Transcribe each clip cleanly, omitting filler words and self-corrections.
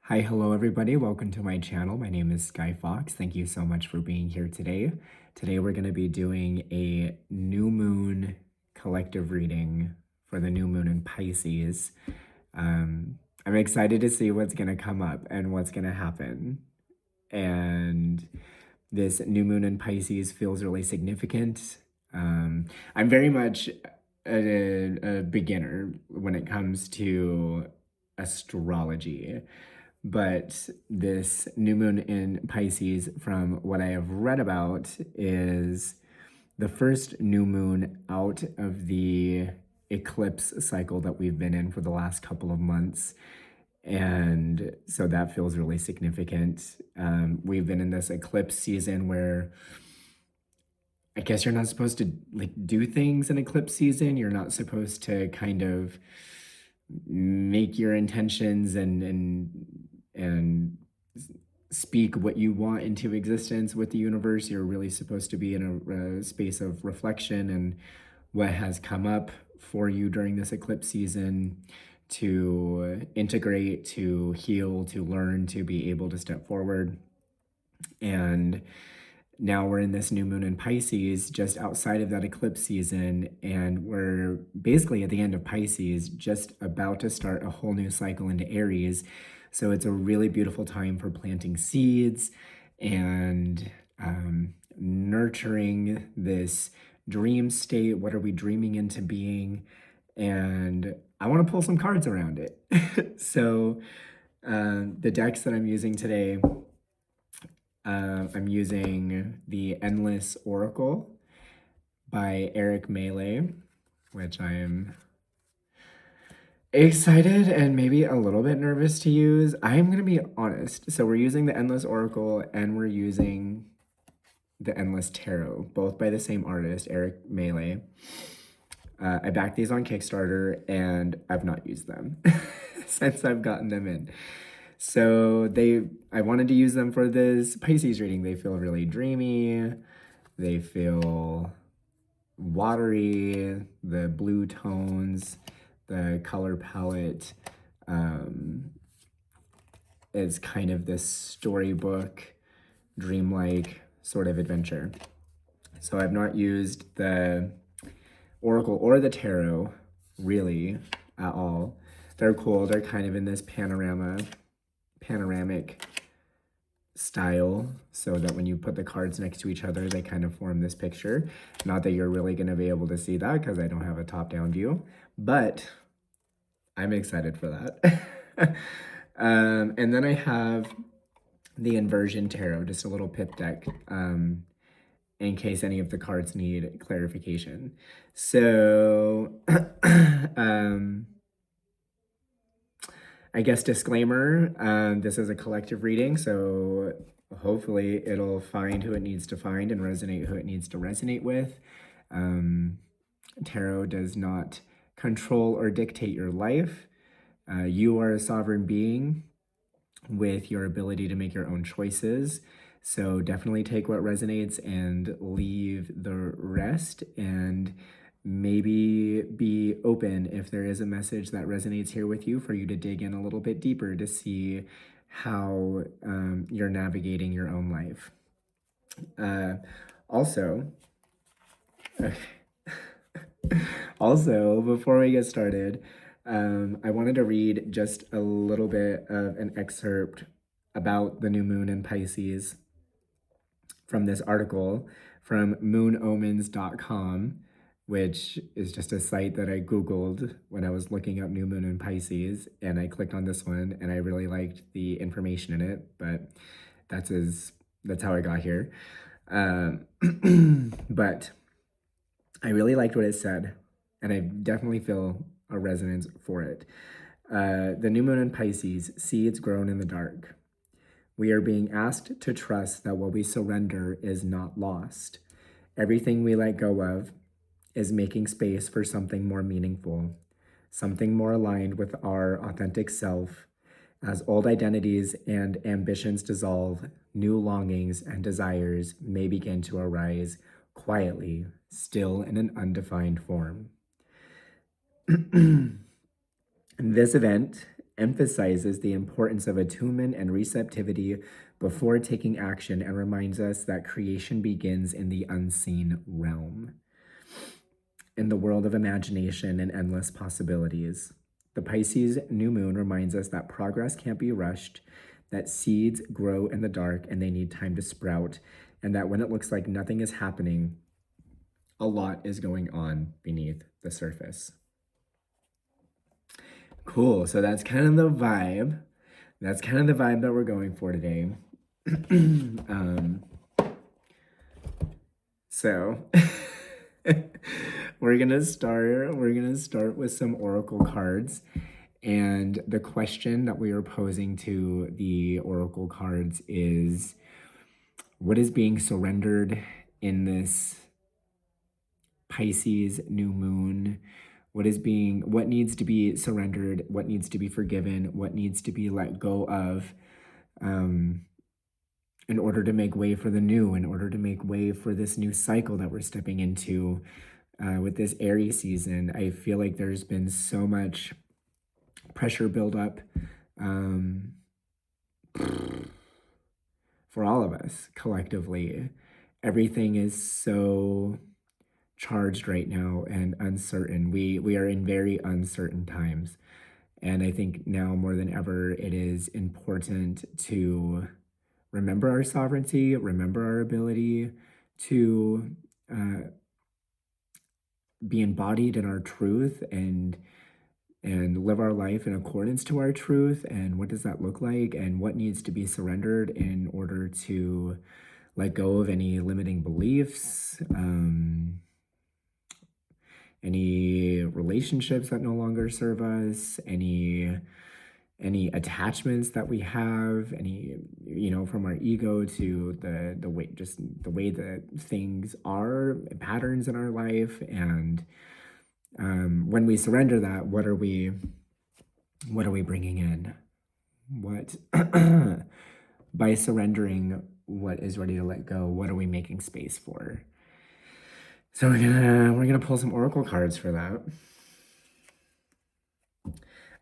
Hi, hello everybody. Welcome to my channel. My name is Skye Fox. Thank you so much for being here today. Today we're going to be doing a new moon collective reading for the new moon in Pisces. I'm excited to see what's going to come up and what's going to happen. And this new moon in Pisces feels really significant. I'm very much a beginner when it comes to astrology. But this new moon in Pisces, from what I have read about, is the first new moon out of the eclipse cycle that we've been in for the last couple of months. And so that feels really significant. We've been in this eclipse season where I guess you're not supposed to do things in eclipse season. You're not supposed to kind of make your intentions and speak what you want into existence with the universe. You're really supposed to be in a space of reflection and what has come up for you during this eclipse season, to integrate, to heal, to learn, to be able to step forward. And now we're in this new moon in Pisces, just outside of that eclipse season, and we're basically at the end of Pisces, just about to start a whole new cycle into Aries. So it's a really beautiful time for planting seeds and nurturing this dream state. What are we dreaming into being? And I want to pull some cards around it. So the decks that I'm using today, I'm using the Endless Oracle by Eric Melee, which I am excited and maybe a little bit nervous to use. I'm going to be honest. So we're using the Endless Oracle and we're using the Endless Tarot, both by the same artist, Eric Melee. I backed these on Kickstarter and I've not used them since I've gotten them in. So I wanted to use them for this Pisces reading. They feel really dreamy. They feel watery. The blue tones, the color palette is kind of this storybook, dreamlike sort of adventure. So I've not used the Oracle or the Tarot really at all. They're cool. They're kind of in this panoramic style, so that when you put the cards next to each other, they kind of form this picture. Not that you're really going to be able to see that because I don't have a top-down view, but I'm excited for that. And then I have the Inversion Tarot, just a little pip deck, in case any of the cards need clarification. So I guess disclaimer, this is a collective reading, so hopefully it'll find who it needs to find and resonate who it needs to resonate with. Tarot does not control or dictate your life. You are a sovereign being with your ability to make your own choices. So definitely take what resonates and leave the rest, and maybe be open if there is a message that resonates here with you, for you to dig in a little bit deeper to see how you're navigating your own life. Also, before we get started, I wanted to read just a little bit of an excerpt about the new moon in Pisces from this article from moonomens.com, which is just a site that I Googled when I was looking up new moon in Pisces, and I clicked on this one and I really liked the information in it, but that's how I got here. But I really liked what it said, and I definitely feel a resonance for it. The new moon in Pisces, seeds grown in the dark. We are being asked to trust that what we surrender is not lost. Everything we let go of is making space for something more meaningful, something more aligned with our authentic self. As old identities and ambitions dissolve, new longings and desires may begin to arise quietly, still in an undefined form. This event emphasizes the importance of attunement and receptivity before taking action and reminds us that creation begins in the unseen realm, in the world of imagination and endless possibilities. The Pisces new moon reminds us that progress can't be rushed, that seeds grow in the dark and they need time to sprout, and that when it looks like nothing is happening, a lot is going on beneath the surface. Cool, so that's kind of the vibe. That's kind of the vibe that we're going for today. So we're gonna start with some oracle cards. And the question that we are posing to the oracle cards is, what is being surrendered in this Pisces new moon? What needs to be surrendered? What needs to be forgiven? What needs to be let go of in order to make way for the new, in order to make way for this new cycle that we're stepping into with this Aries season? I feel like there's been so much pressure buildup for all of us collectively. Everything is so charged right now and uncertain. We are in very uncertain times. And I think now more than ever, it is important to remember our sovereignty, remember our ability to be embodied in our truth and live our life in accordance to our truth. And what does that look like? And what needs to be surrendered in order to let go of any limiting beliefs, any relationships that no longer serve us, any attachments that we have, any, from our ego to the way that things are, patterns in our life. And when we surrender that, what are we bringing in? What by surrendering what is ready to let go, what are we making space for? So we're gonna pull some oracle cards for that.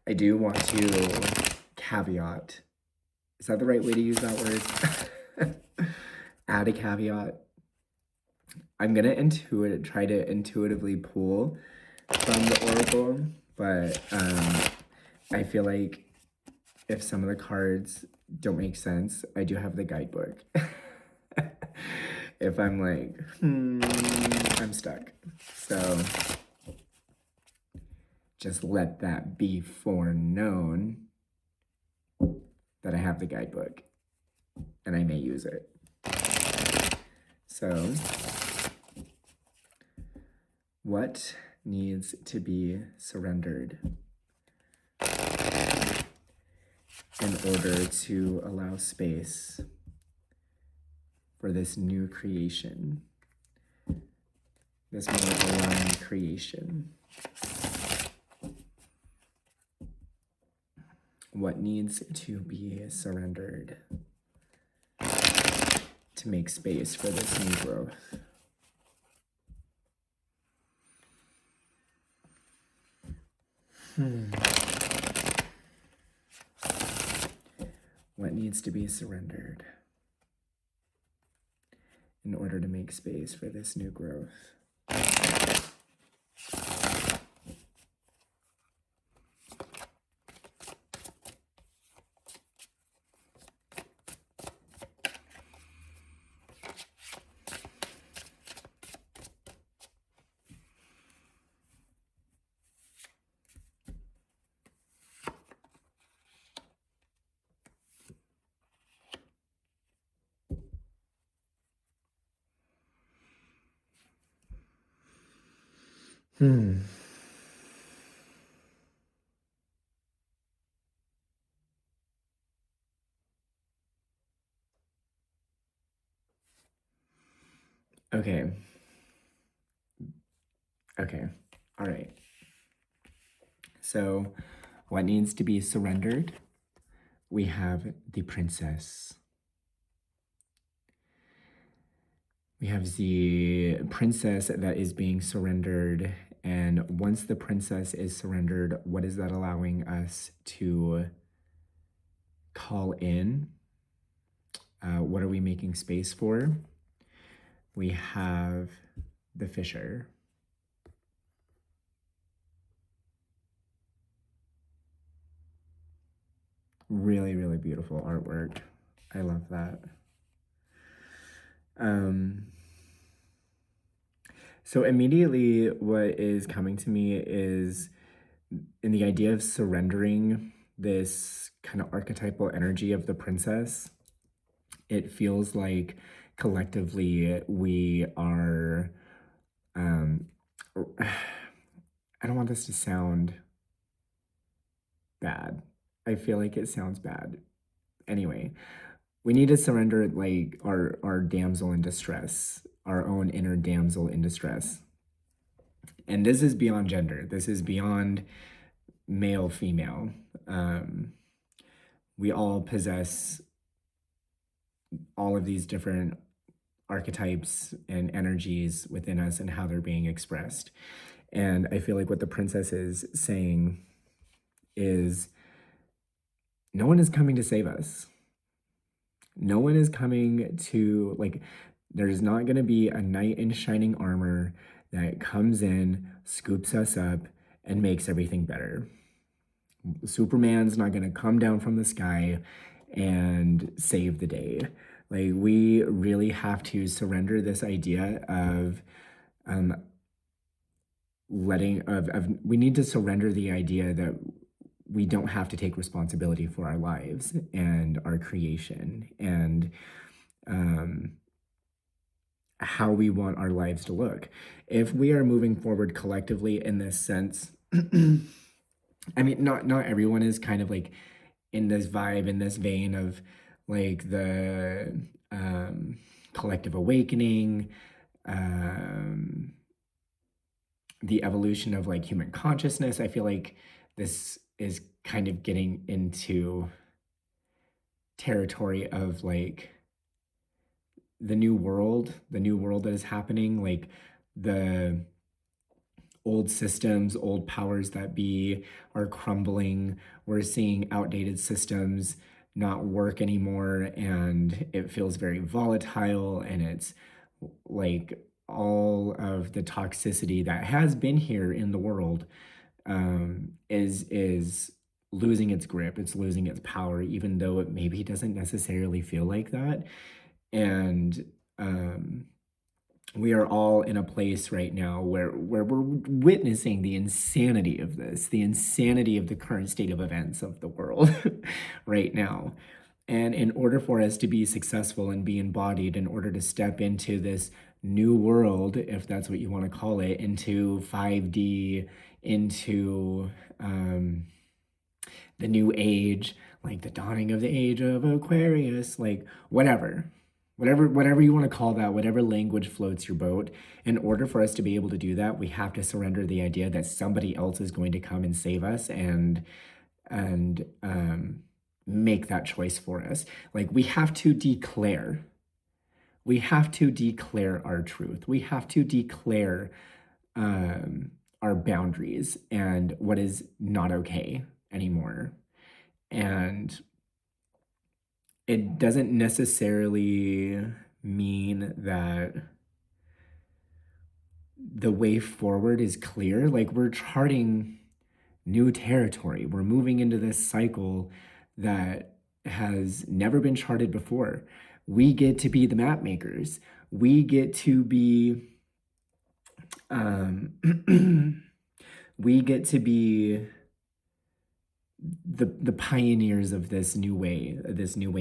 I do want to caveat. Is that the right way to use that word? Add a caveat. I'm gonna try to intuitively pull from the oracle, but I feel like if some of the cards don't make sense, I do have the guidebook. If I'm like, I'm stuck. So just let that be foreknown that I have the guidebook and I may use it. So, what needs to be surrendered in order to allow space for this new creation, this more aligned creation? What needs to be surrendered to make space for this new growth? What needs to be surrendered in order to make space for this new growth? Okay. All right. So, what needs to be surrendered? We have the princess. We have the princess that is being surrendered And once the princess is surrendered, what is that allowing us to call in? What are we making space for? We have the Fisher. Really, really beautiful artwork. I love that. So immediately what is coming to me is in the idea of surrendering this kind of archetypal energy of the princess. It feels like collectively we are, I don't want this to sound bad. I feel like it sounds bad. Anyway, we need to surrender like our damsel in distress, our own inner damsel in distress. And this is beyond gender. This is beyond male, female. We all possess all of these different archetypes and energies within us and how they're being expressed. And I feel like what the princess is saying is no one is coming to save us. No one is coming to, like, there's not going to be a knight in shining armor that comes in, scoops us up, and makes everything better. Superman's not going to come down from the sky and save the day. Like, we really have to surrender this idea of we need to surrender the idea that we don't have to take responsibility for our lives and our creation and how we want our lives to look. If we are moving forward collectively in this sense, I mean, not everyone is kind of like in this vibe, in this vein of like the collective awakening, the evolution of like human consciousness. I feel like this is kind of getting into territory of like the new world that is happening, like the old systems, old powers that be are crumbling. We're seeing outdated systems not work anymore, and it feels very volatile, and it's like all of the toxicity that has been here in the world is losing its grip. It's losing its power, even though it maybe doesn't necessarily feel like that. And we are all in a place right now where we're witnessing the insanity of this, the insanity of the current state of events of the world right now. And in order for us to be successful and be embodied, in order to step into this new world, if that's what you want to call it, into 5D, into the new age, like the dawning of the age of Aquarius, like whatever you want to call that, whatever language floats your boat, in order for us to be able to do that, we have to surrender the idea that somebody else is going to come and save us and make that choice for us. Like we have to declare our truth. We have to declare our boundaries and what is not okay anymore. And it doesn't necessarily mean that the way forward is clear. Like we're charting new territory. We're moving into this cycle that has never been charted before. We get to be the map makers. We get to be we get to be the pioneers of this new way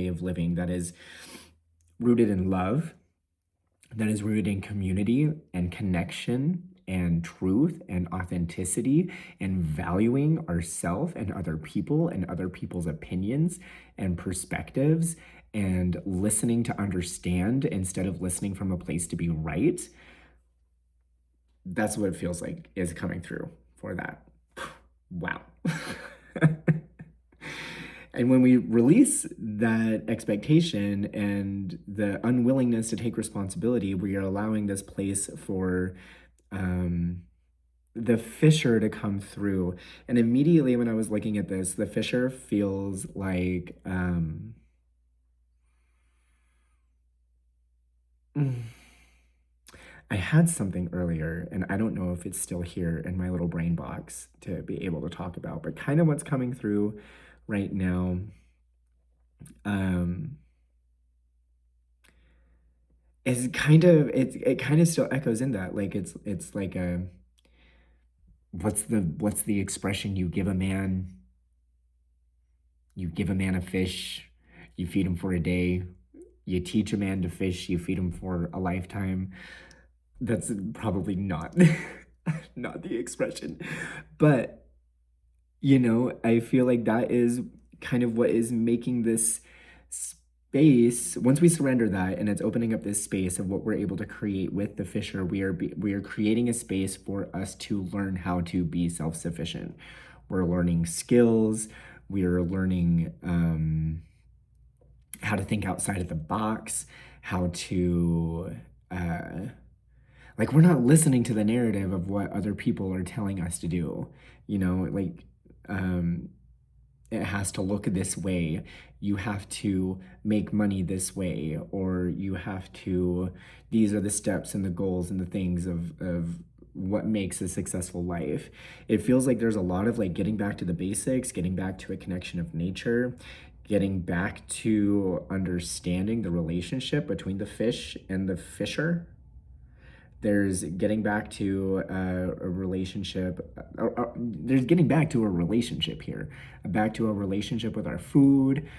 of living that is rooted in love, that is rooted in community and connection and truth and authenticity and valuing ourselves and other people and other people's opinions and perspectives and listening to understand instead of listening from a place to be right. That's what it feels like is coming through for that. Wow. And when we release that expectation and the unwillingness to take responsibility, we are allowing this place for the fissure to come through. And immediately when I was looking at this, the fissure feels like I had something earlier, and I don't know if it's still here in my little brain box to be able to talk about, but kind of what's coming through right now. Um, is kind of it kind of still echoes in that, like it's like a what's the expression? You give a man a fish, you feed him for a day. You teach a man to fish, you feed him for a lifetime. That's probably not not the expression. But you know, I feel like that is kind of what is making this space. Once we surrender that, and it's opening up this space of what we're able to create with the fissure, we are creating a space for us to learn how to be self-sufficient. We're learning skills. We're learning how to think outside of the box, how to like, we're not listening to the narrative of what other people are telling us to do. You know, like it has to look this way. You have to make money this way, or you have to, these are the steps and the goals and the things of what makes a successful life. It feels like there's a lot of like getting back to the basics, getting back to a connection of nature, getting back to understanding the relationship between the fish and the fisher. There's getting back to a relationship. There's getting back to a relationship here, back to a relationship with our food,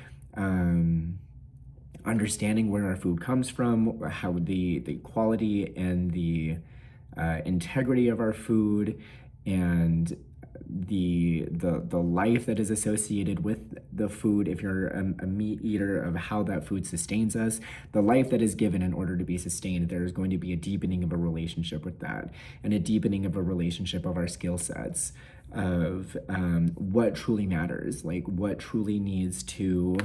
understanding where our food comes from, how the quality and the integrity of our food, and the life that is associated with the food. If you're a meat eater, of how that food sustains us, the life that is given in order to be sustained, there's going to be a deepening of a relationship with that, and a deepening of a relationship of our skill sets, of what truly matters, like what truly needs to,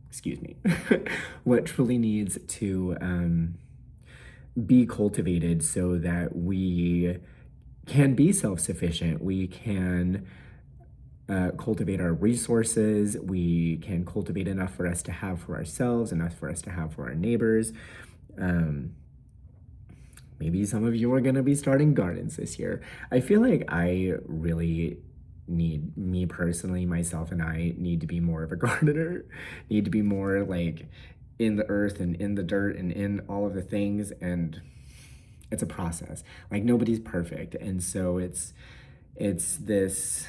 excuse me, what truly needs to be cultivated so that we can be self-sufficient. We can cultivate our resources. We can cultivate enough for us to have for ourselves, enough for us to have for our neighbors. Maybe some of you are going to be starting gardens this year. I feel like I really need, me personally, myself and I need to be more of a gardener, need to be more like in the earth and in the dirt and in all of the things. And it's a process. Like, nobody's perfect. And so it's this,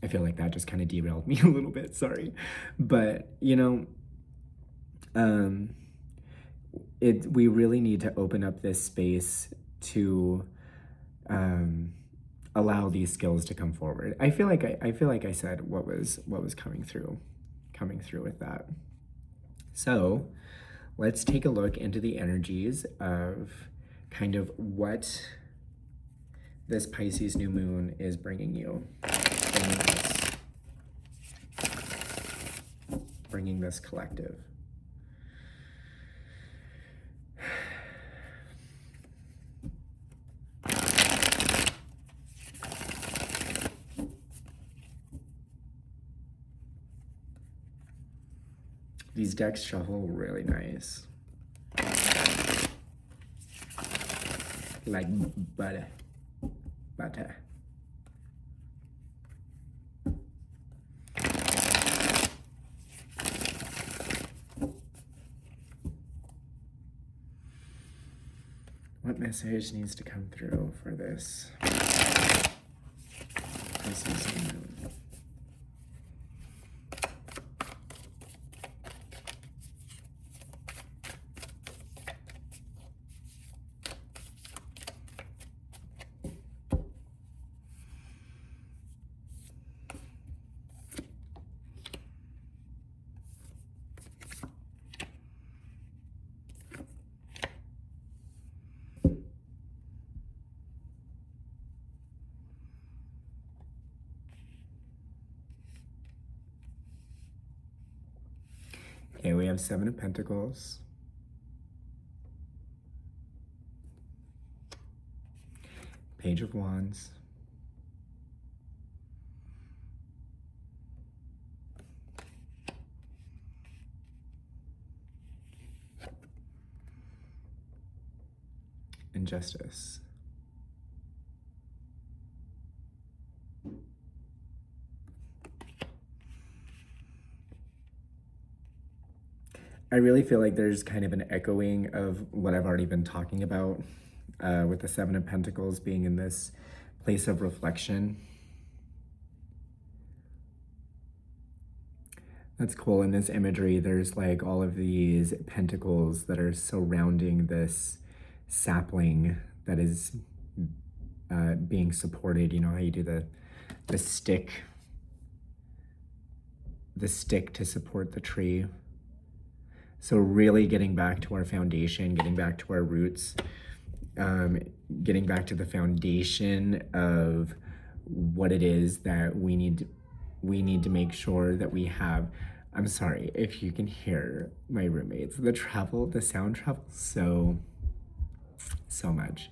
I feel like that just kind of derailed me a little bit, sorry. But, you know, we really need to open up this space to allow these skills to come forward. I feel like I said what was coming through with that. So let's take a look into the energies of kind of what this Pisces new moon is bringing you, bringing this collective. These decks shuffle really nice. Like butter. Butter. What message needs to come through for this Pisces new moon? Okay, we have Seven of Pentacles, Page of Wands. And Justice. I really feel like there's kind of an echoing of what I've already been talking about with the Seven of Pentacles being in this place of reflection. That's cool. In this imagery, there's like all of these pentacles that are surrounding this sapling that is being supported. You know how you do the stick to support the tree. So really getting back to our foundation, getting back to our roots, getting back to the foundation of what it is that we need to make sure that we have. I'm sorry if you can hear my roommates. The sound travels so much.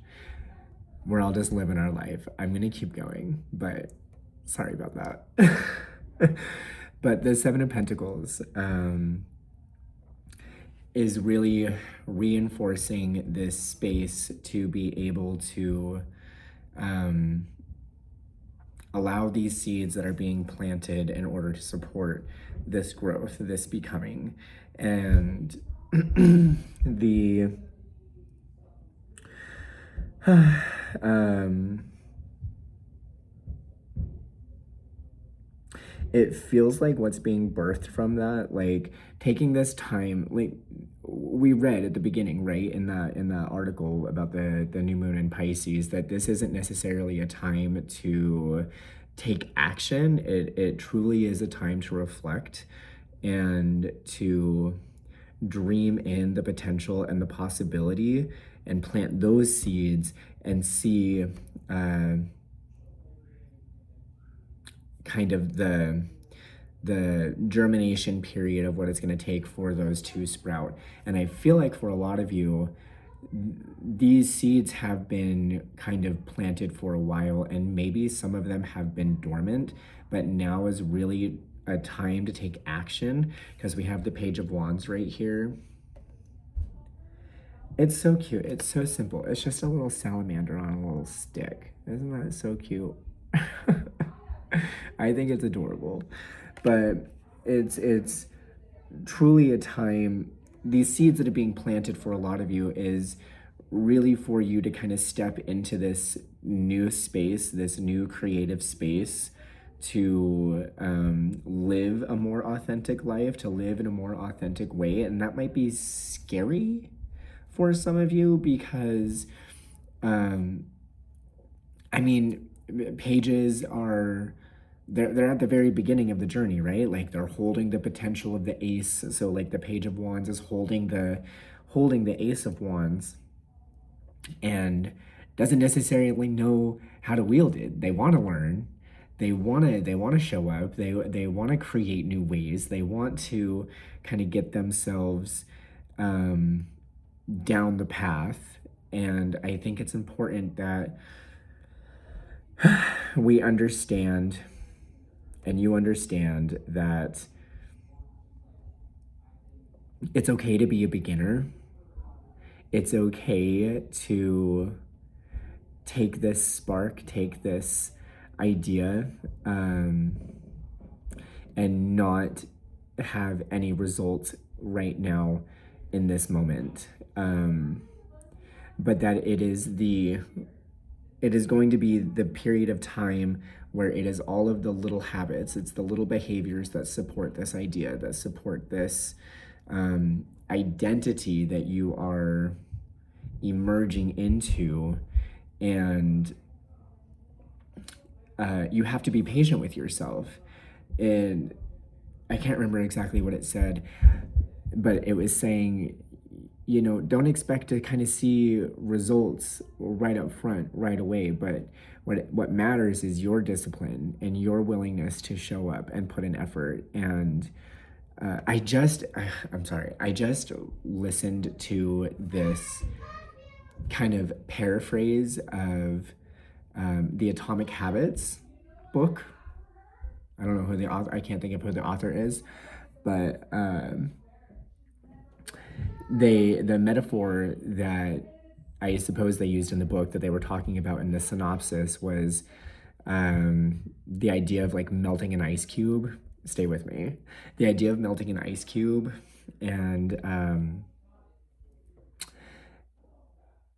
We're all just living our life. I'm gonna keep going, but sorry about that. But the Seven of Pentacles is really reinforcing this space to be able to allow these seeds that are being planted in order to support this growth, this becoming. And it feels like what's being birthed from that, like taking this time, like we read at the beginning, right, in that article about the new moon in Pisces, that this isn't necessarily a time to take action. It truly is a time to reflect and to dream in the potential and the possibility and plant those seeds and see kind of the germination period of what it's going to take for those to sprout. And I feel like for a lot of you, these seeds have been kind of planted for a while, and maybe some of them have been dormant, but now is really a time to take action, because we have the Page of Wands right here. It's so cute. It's so simple. It's just a little salamander on a little stick. Isn't that so cute? I think it's adorable. But it's truly a time, these seeds that are being planted for a lot of you is really for you to kind of step into this new space, this new creative space, to live a more authentic life, to live in a more authentic way. And that might be scary for some of you because, I mean, pages are, they're at the very beginning of the journey, right? Like they're holding the potential of the ace. So like the Page of Wands is holding the Ace of Wands and doesn't necessarily know how to wield it. They want to learn. They want to show up. They want to create new ways. They want to kind of get themselves down the path. And I think it's important that we understand, and you understand, that it's okay to be a beginner. It's okay to take this spark, take this idea, and not have any results right now in this moment. But that it is going to be the period of time where it is all of the little habits, it's the little behaviors that support this idea, that support this identity that you are emerging into. And you have to be patient with yourself. And I can't remember exactly what it said, but it was saying, you know, don't expect to kind of see results right up front, right away. But what matters is your discipline and your willingness to show up and put in effort. And I just listened to this kind of paraphrase of the Atomic Habits book. I don't know who the author, I can't think of who the author is, but the metaphor that I suppose they used in the book that they were talking about in the synopsis was the idea of like melting an ice cube. Stay with me. The idea of melting an ice cube, and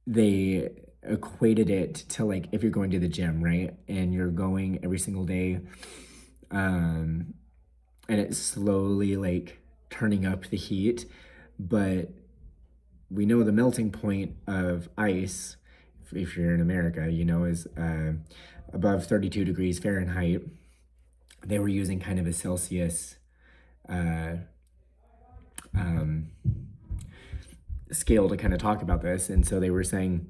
they equated it to like if you're going to the gym, right? And you're going every single day, and it's slowly like turning up the heat, but we know the melting point of ice, if you're in America, you know, is above 32 degrees Fahrenheit. They were using kind of a Celsius scale to kind of talk about this. And so they were saying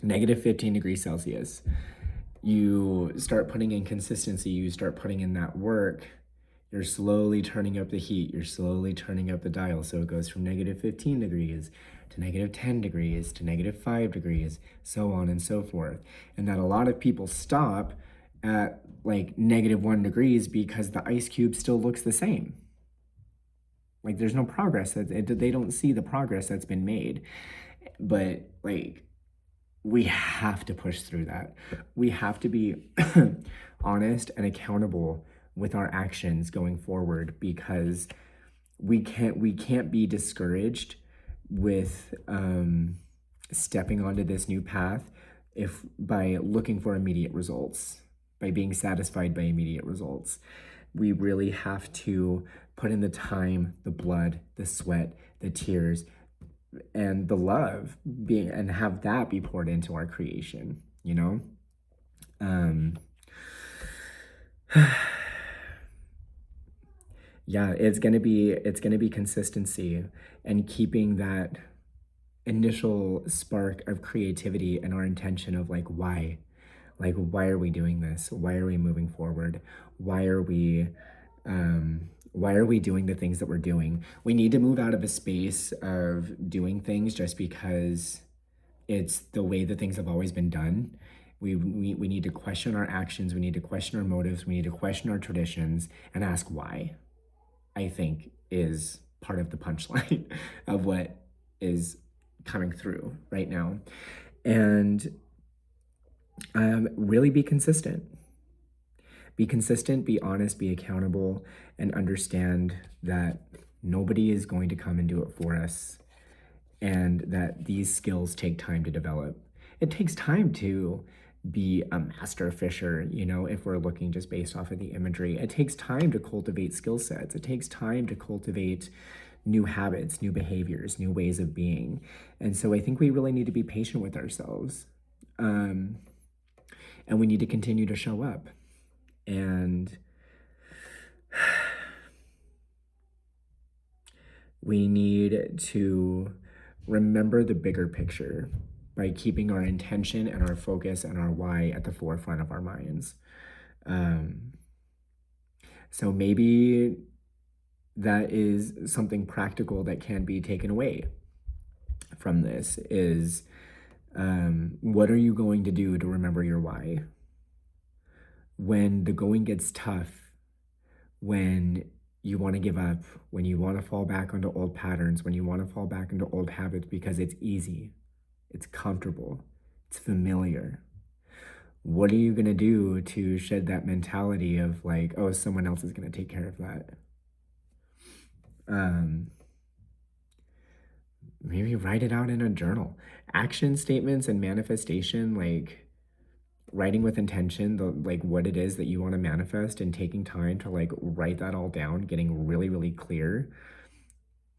negative 15 degrees Celsius. You start putting in consistency, you start putting in that work, you're slowly turning up the heat, you're slowly turning up the dial. So it goes from negative 15 degrees to negative 10 degrees to negative 5 degrees, so on and so forth. And that a lot of people stop at like negative 1 degrees because the ice cube still looks the same. Like there's no progress, they don't see the progress that's been made. But like, we have to push through that. We have to be honest and accountable with our actions going forward, because we can't be discouraged with stepping onto this new path if by looking for immediate results, by being satisfied by immediate results. We really have to put in the time, the blood, the sweat, the tears, and the love, and have that be poured into our creation, you know? Yeah, it's gonna be consistency and keeping that initial spark of creativity and our intention of like why are we doing this? Why are we moving forward? Why are we doing the things that we're doing? We need to move out of a space of doing things just because it's the way that things have always been done. We need to question our actions. We need to question our motives. We need to question our traditions and ask why, I think, is part of the punchline of what is coming through right now. And really be consistent. Be consistent, be honest, be accountable, and understand that nobody is going to come and do it for us, and that these skills take time to develop. It takes time to be a master fisher, you know, if we're looking just based off of the imagery. It takes time to cultivate skill sets. It takes time to cultivate new habits, new behaviors, new ways of being. And so I think we really need to be patient with ourselves. And we need to continue to show up. And we need to remember the bigger picture by keeping our intention and our focus and our why at the forefront of our minds. So maybe that is something practical that can be taken away from this is, what are you going to do to remember your why? When the going gets tough, when you want to give up, when you want to fall back onto old patterns, when you want to fall back into old habits because it's easy, it's comfortable, it's familiar. What are you going to do to shed that mentality of like, oh, someone else is going to take care of that? Maybe write it out in a journal. Action statements and manifestation, like writing with intention, like what it is that you want to manifest, and taking time to like write that all down, getting really, really clear,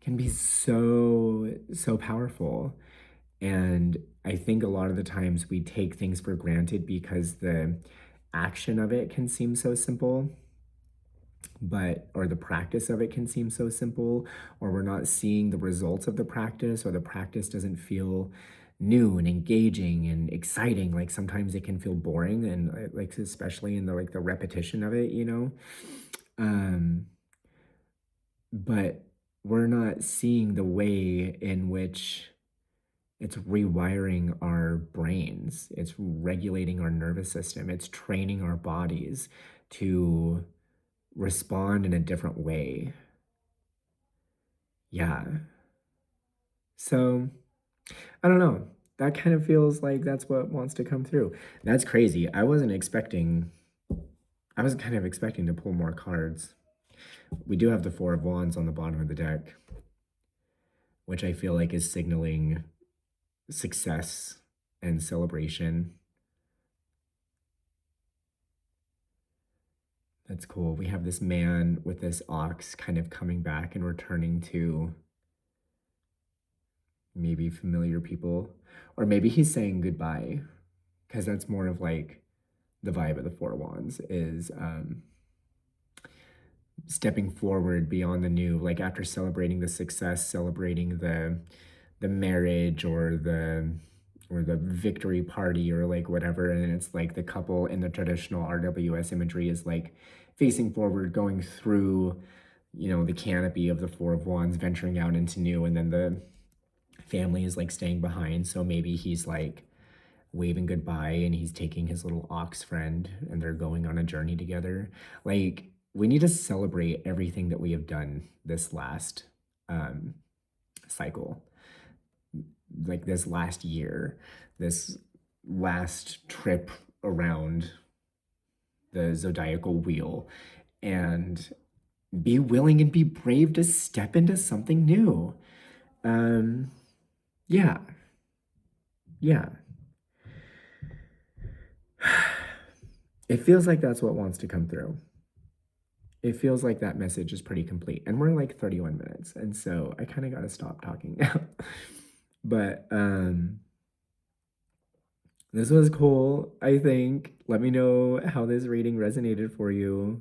can be so powerful. And I think a lot of the times we take things for granted because the action of it can seem so simple, or the practice of it can seem so simple, or we're not seeing the results of the practice, or the practice doesn't feel new and engaging and exciting. Like sometimes it can feel boring, and like especially in the like the repetition of it, you know. But we're not seeing the way in which It's rewiring our brains. It's regulating our nervous system. It's training our bodies to respond in a different way. Yeah. So, I don't know. That kind of feels like that's what wants to come through. That's crazy. I was kind of expecting to pull more cards. We do have the Four of Wands on the bottom of the deck, which I feel like is signaling success and celebration. That's cool. We have this man with this ox kind of coming back and returning to maybe familiar people. Or maybe he's saying goodbye, because that's more of like the vibe of the Four Wands is stepping forward beyond the new, like after celebrating the success, celebrating the marriage or the victory party or like whatever, and it's like the couple in the traditional RWS imagery is like facing forward, going through, you know, the canopy of the Four of Wands, venturing out into new, and then the family is like staying behind. So maybe he's like waving goodbye and he's taking his little ox friend and they're going on a journey together. Like, we need to celebrate everything that we have done this last cycle, like this last year, this last trip around the zodiacal wheel, and be willing and be brave to step into something new. Yeah, yeah. It feels like that's what wants to come through. It feels like that message is pretty complete. And we're like 31 minutes. And so I kind of got to stop talking now. But this was cool, I think. Let me know how this reading resonated for you.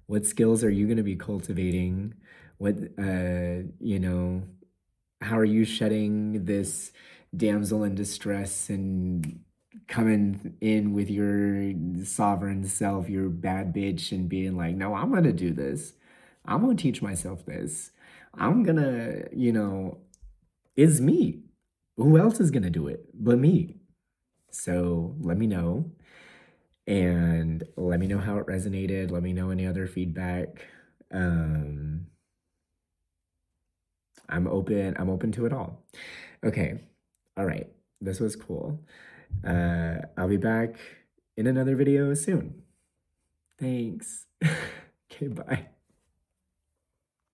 What skills are you going to be cultivating? What, you know, how are you shedding this damsel in distress and coming in with your sovereign self, your bad bitch, and being like, no, I'm gonna do this. I'm gonna teach myself this. I'm gonna, you know, it's me. Who else is gonna do it but me? So let me know, and let me know how it resonated. Let me know any other feedback. I'm open to it all. Okay. All right. This was cool. I'll be back in another video soon. Thanks. Okay, bye.